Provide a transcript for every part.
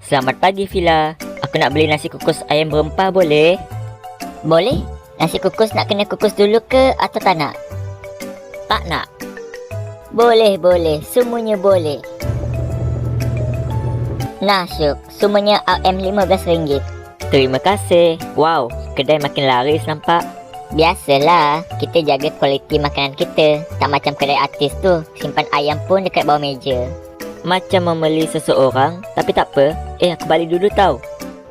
Selamat pagi, Fila. Aku nak beli nasi kukus ayam berempah, boleh? Boleh? Nasi kukus nak kena kukus dulu ke atau tak nak? Tak nak. Boleh. Semuanya boleh. Nah, Syuk. Semuanya RM15. Terima kasih. Wow, kedai makin laris nampak. Biasalah, kita jaga kualiti makanan kita. Tak macam kedai artis tu, simpan ayam pun dekat bawah meja. Macam membeli seseorang, tapi tak apa. Aku balik dulu tau.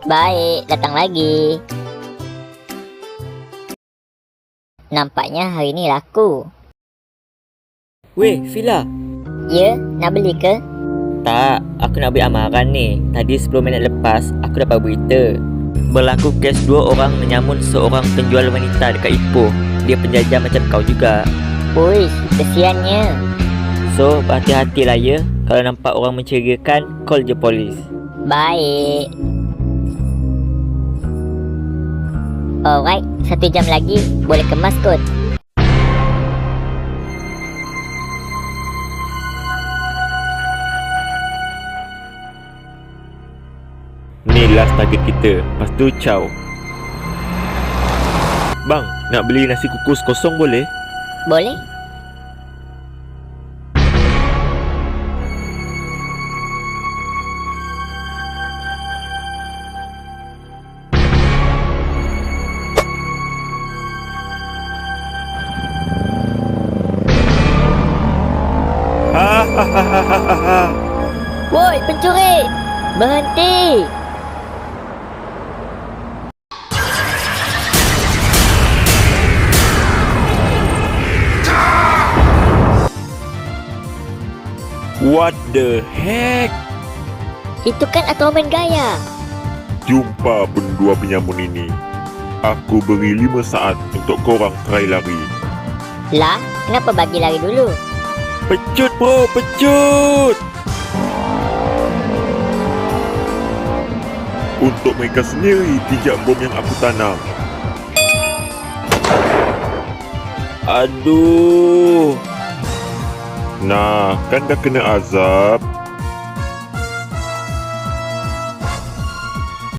Baik, datang lagi. Nampaknya hari ni laku. Weh, Fila. Ya, nak beli ke? Tak, aku nak beli amaran ni. Tadi 10 minit lepas, aku dapat berita. Berlaku kes 2 orang menyamun seorang penjual wanita dekat Ipoh. Dia penjajah macam kau juga. Uish, kesiannya. So, berhati-hatilah ya. Kalau nampak orang mencurigakan, call je polis. Baik. Alright, 1 jam lagi boleh kemas kot. Ni last target kita. Lepas tu ciao. Bang, nak beli nasi kukus kosong boleh? Boleh? Hahaha. Woi, pencuri! Berhenti! What the heck? Itu kan Aquaman Gaya. Jumpa pendua penyamun ini. Aku beri 5 saat untuk korang try lari. Lah, kenapa bagi lari dulu? Pecut bro, pecut! Untuk mereka sendiri pijak bom yang aku tanam. Aduh. Nah, kan dah kena azab.